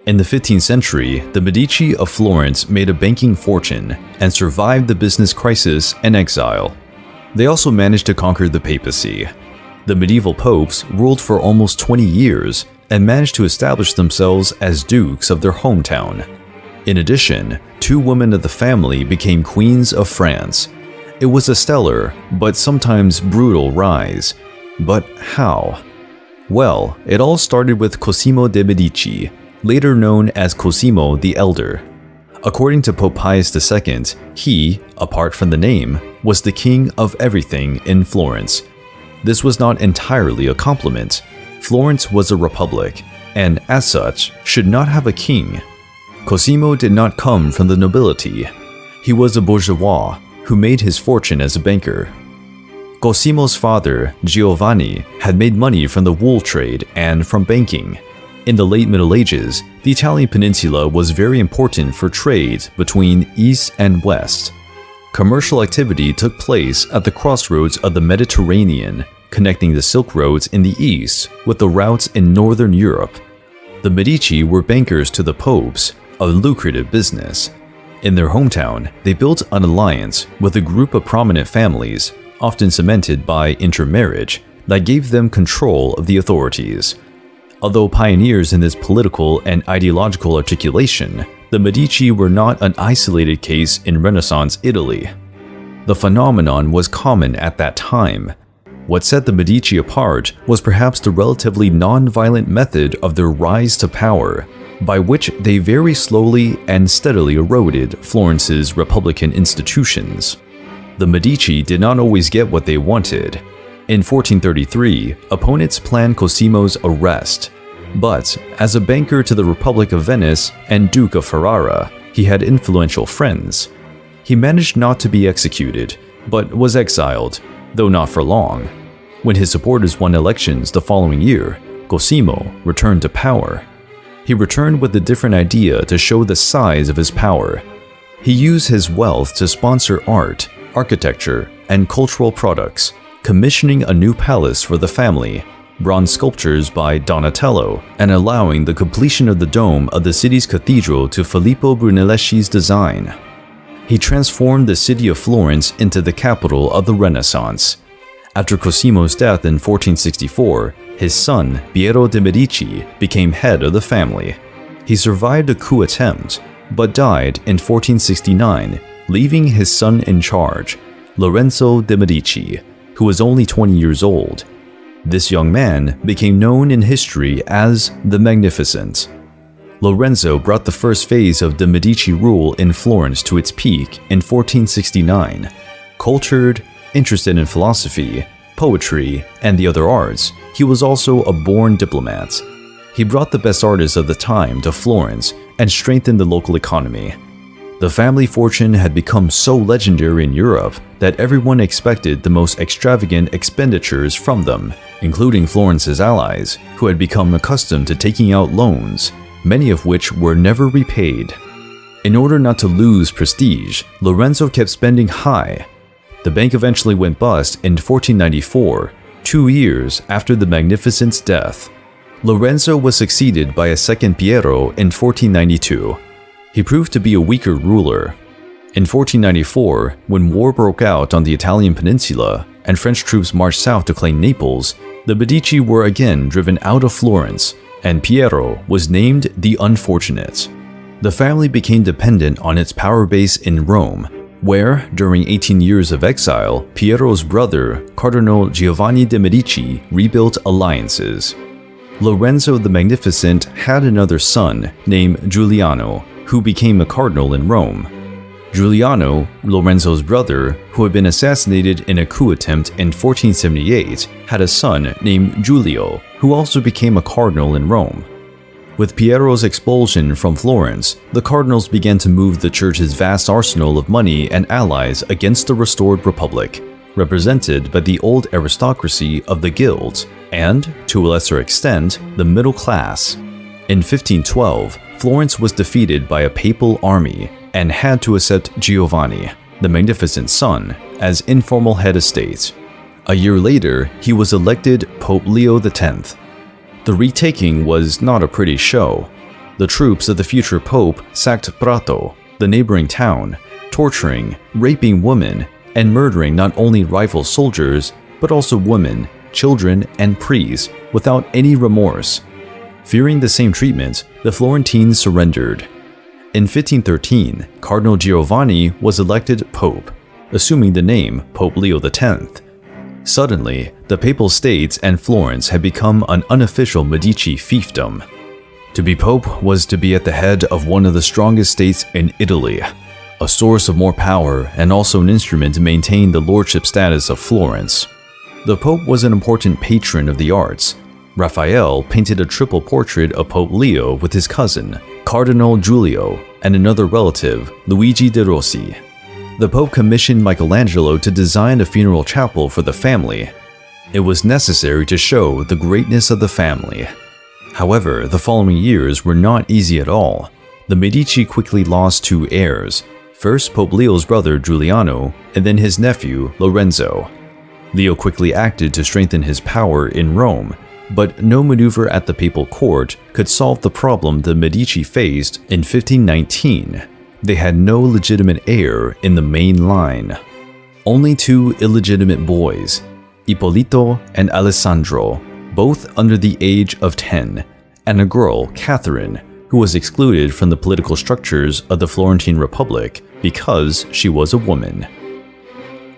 In the 15th century, the Medici of Florence made a banking fortune and survived the business crisis and exile. They also managed to conquer the papacy. The medieval popes ruled for almost 20 years and managed to establish themselves as dukes of their hometown. In addition, 2 women of the family became queens of France. It was a stellar, but sometimes brutal rise. But how? Well, it all started with Cosimo de' Medici, later known as Cosimo the Elder. According to Pope Pius II, he, apart from the name, was the king of everything in Florence. This was not entirely a compliment. Florence was a republic, and as such, should not have a king. Cosimo did not come from the nobility. He was a bourgeois who made his fortune as a banker. Cosimo's father, Giovanni, had made money from the wool trade and from banking. In the late Middle Ages, the Italian peninsula was very important for trade between East and West. Commercial activity took place at the crossroads of the Mediterranean, connecting the Silk Roads in the east with the routes in northern Europe. The Medici were bankers to the popes, a lucrative business. In their hometown, they built an alliance with a group of prominent families, often cemented by intermarriage, that gave them control of the authorities. Although pioneers in this political and ideological articulation, the Medici were not an isolated case in Renaissance Italy. The phenomenon was common at that time. What set the Medici apart was perhaps the relatively non-violent method of their rise to power, by which they very slowly and steadily eroded Florence's republican institutions. The Medici did not always get what they wanted. In 1433, opponents planned Cosimo's arrest, but as a banker to the Republic of Venice and Duke of Ferrara, he had influential friends. He managed not to be executed, but was exiled, though not for long. When his supporters won elections the following year, Cosimo returned to power. He returned with a different idea to show the size of his power. He used his wealth to sponsor art, architecture, and cultural products, commissioning a new palace for the family, bronze sculptures by Donatello, and allowing the completion of the dome of the city's cathedral to Filippo Brunelleschi's design. He transformed the city of Florence into the capital of the Renaissance. After Cosimo's death in 1464, his son, Piero de' Medici, became head of the family. He survived a coup attempt, but died in 1469, leaving his son in charge, Lorenzo de' Medici, who was only 20 years old. This young man became known in history as the Magnificent. Lorenzo brought the first phase of the Medici rule in Florence to its peak in 1469. Cultured, interested in philosophy, poetry, and the other arts, he was also a born diplomat. He brought the best artists of the time to Florence and strengthened the local economy. The family fortune had become so legendary in Europe that everyone expected the most extravagant expenditures from them, including Florence's allies, who had become accustomed to taking out loans, many of which were never repaid. In order not to lose prestige, Lorenzo kept spending high. The bank eventually went bust in 1494, 2 years after the Magnificent's death. Lorenzo was succeeded by a second Piero in 1492. He proved to be a weaker ruler. In 1494, when war broke out on the Italian peninsula and French troops marched south to claim Naples, the Medici were again driven out of Florence, and Piero was named the Unfortunate. The family became dependent on its power base in Rome, where, during 18 years of exile, Piero's brother, Cardinal Giovanni de' Medici, rebuilt alliances. Lorenzo the Magnificent had another son named Giuliano, who became a cardinal in Rome. Giuliano, Lorenzo's brother, who had been assassinated in a coup attempt in 1478, had a son named Giulio, who also became a cardinal in Rome. With Piero's expulsion from Florence, the cardinals began to move the church's vast arsenal of money and allies against the restored republic, represented by the old aristocracy of the guilds and, to a lesser extent, the middle class. In 1512, Florence was defeated by a papal army and had to accept Giovanni, the Magnificent's son, as informal head of state. A year later, he was elected Pope Leo X. The retaking was not a pretty show. The troops of the future pope sacked Prato, the neighboring town, torturing, raping women, and murdering not only rival soldiers, but also women, children, and priests without any remorse. Fearing the same treatment, the Florentines surrendered. In 1513, Cardinal Giovanni was elected pope, assuming the name Pope Leo X. Suddenly, the Papal States and Florence had become an unofficial Medici fiefdom. To be pope was to be at the head of one of the strongest states in Italy, a source of more power and also an instrument to maintain the lordship status of Florence. The pope was an important patron of the arts. Raphael painted a triple portrait of Pope Leo with his cousin, Cardinal Giulio, and another relative, Luigi de' Rossi. The Pope commissioned Michelangelo to design a funeral chapel for the family. It was necessary to show the greatness of the family. However, the following years were not easy at all. The Medici quickly lost two heirs, first Pope Leo's brother Giuliano, and then his nephew Lorenzo. Leo quickly acted to strengthen his power in Rome, but no maneuver at the papal court could solve the problem the Medici faced in 1519. They had no legitimate heir in the main line. Only two illegitimate boys, Ippolito and Alessandro, both under the age of 10, and a girl, Catherine, who was excluded from the political structures of the Florentine Republic because she was a woman.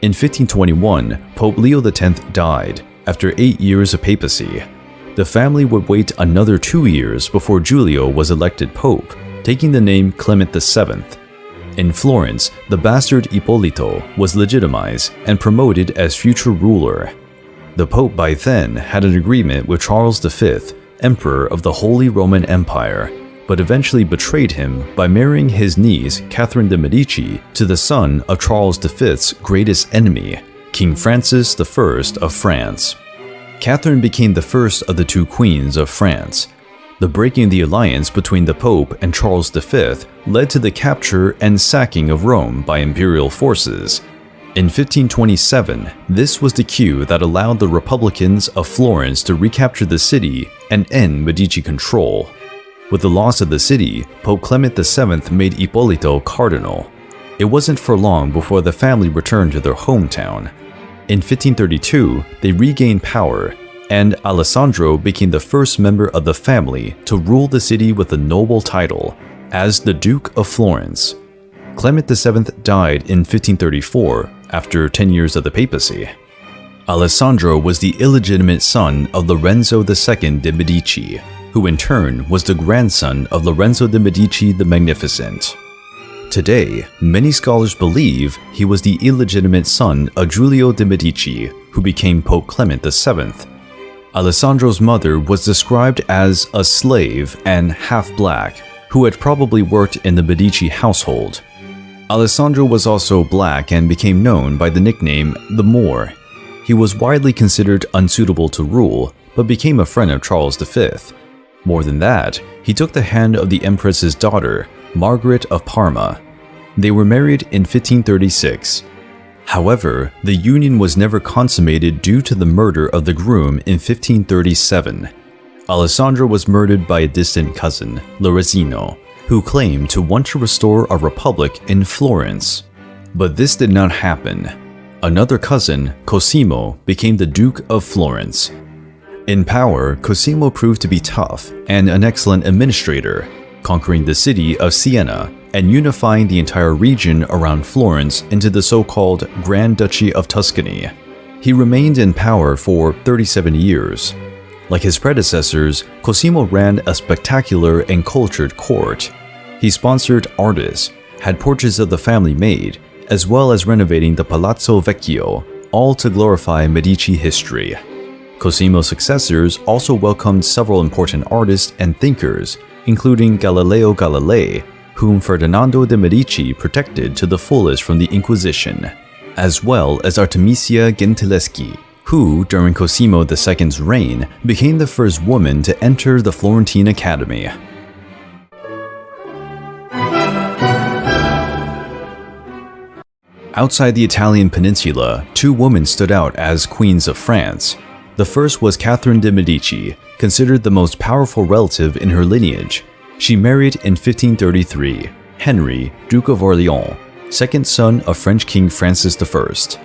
In 1521, Pope Leo X died after 8 years of papacy. The family would wait another 2 years before Giulio was elected pope, taking the name Clement VII. In Florence, the bastard Ippolito was legitimized and promoted as future ruler. The pope by then had an agreement with Charles V, Emperor of the Holy Roman Empire, but eventually betrayed him by marrying his niece Catherine de' Medici to the son of Charles V's greatest enemy, King Francis I of France. Catherine became the first of the two queens of France. The breaking of the alliance between the Pope and Charles V led to the capture and sacking of Rome by imperial forces. In 1527, this was the cue that allowed the Republicans of Florence to recapture the city and end Medici control. With the loss of the city, Pope Clement VII made Ippolito cardinal. It wasn't for long before the family returned to their hometown. In 1532, they regained power, and Alessandro became the first member of the family to rule the city with a noble title, as the Duke of Florence. Clement VII died in 1534 after 10 years of the papacy. Alessandro was the illegitimate son of Lorenzo II de' Medici, who in turn was the grandson of Lorenzo de' Medici the Magnificent. Today, many scholars believe he was the illegitimate son of Giulio de' Medici, who became Pope Clement VII. Alessandro's mother was described as a slave and half-black, who had probably worked in the Medici household. Alessandro was also black and became known by the nickname the Moor. He was widely considered unsuitable to rule, but became a friend of Charles V. More than that, he took the hand of the Empress's daughter, Margaret of Parma. They were married in 1536. However, the union was never consummated due to the murder of the groom in 1537. Alessandro was murdered by a distant cousin, Lorenzino, who claimed to want to restore a republic in Florence. But this did not happen. Another cousin, Cosimo, became the Duke of Florence. In power, Cosimo proved to be tough and an excellent administrator, conquering the city of Siena and unifying the entire region around Florence into the so-called Grand Duchy of Tuscany. He remained in power for 37 years. Like his predecessors, Cosimo ran a spectacular and cultured court. He sponsored artists, had portraits of the family made, as well as renovating the Palazzo Vecchio, all to glorify Medici history. Cosimo's successors also welcomed several important artists and thinkers, including Galileo Galilei, whom Ferdinando de' Medici protected to the fullest from the Inquisition, as well as Artemisia Gentileschi, who, during Cosimo II's reign, became the first woman to enter the Florentine Academy. Outside the Italian peninsula, two women stood out as queens of France. The first was Catherine de' Medici, considered the most powerful relative in her lineage. She married in 1533 Henry, Duke of Orleans, second son of French King Francis I.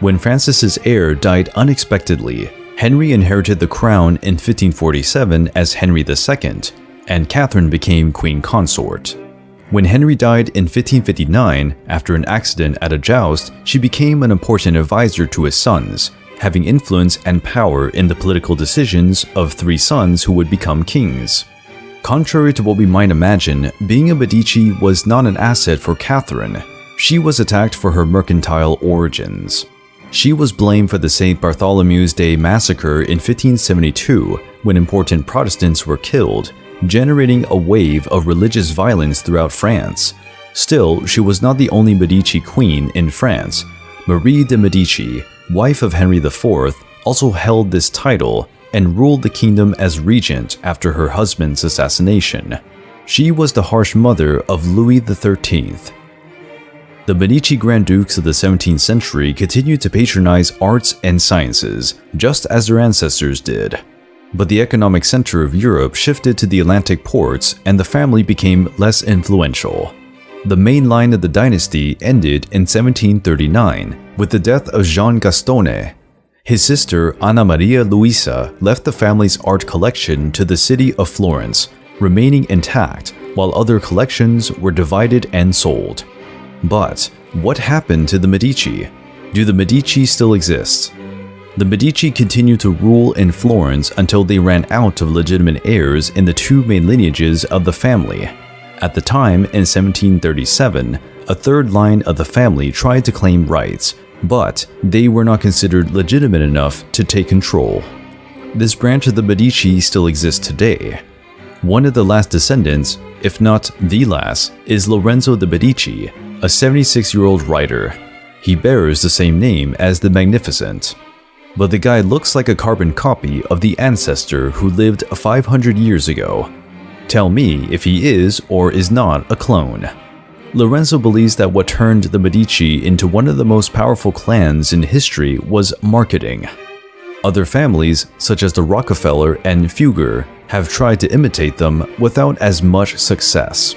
When Francis's heir died unexpectedly, Henry inherited the crown in 1547 as Henry II, and Catherine became queen consort. When Henry died in 1559, after an accident at a joust, she became an important advisor to his sons, having influence and power in the political decisions of three sons who would become kings. Contrary to what we might imagine, being a Medici was not an asset for Catherine. She was attacked for her mercantile origins. She was blamed for the St. Bartholomew's Day massacre in 1572, when important Protestants were killed, generating a wave of religious violence throughout France. Still, she was not the only Medici queen in France. Marie de Medici, wife of Henry IV, also held this title and ruled the kingdom as regent after her husband's assassination. She was the harsh mother of Louis XIII. The Medici Grand Dukes of the 17th century continued to patronize arts and sciences, just as their ancestors did. But the economic center of Europe shifted to the Atlantic ports and the family became less influential. The main line of the dynasty ended in 1739 with the death of Jean Gastone. His sister Anna Maria Luisa left the family's art collection to the city of Florence, remaining intact, while other collections were divided and sold. But what happened to the Medici? Do the Medici still exist? The Medici continued to rule in Florence until they ran out of legitimate heirs in the two main lineages of the family. At the time, in 1737, a third line of the family tried to claim rights, but they were not considered legitimate enough to take control. This branch of the Medici still exists today. One of the last descendants, if not the last, is Lorenzo de' Medici, a 76-year-old writer. He bears the same name as the Magnificent. But the guy looks like a carbon copy of the ancestor who lived 500 years ago. Tell me if he is or is not a clone. Lorenzo believes that what turned the Medici into one of the most powerful clans in history was marketing. Other families, such as the Rockefeller and Fugger, have tried to imitate them without as much success.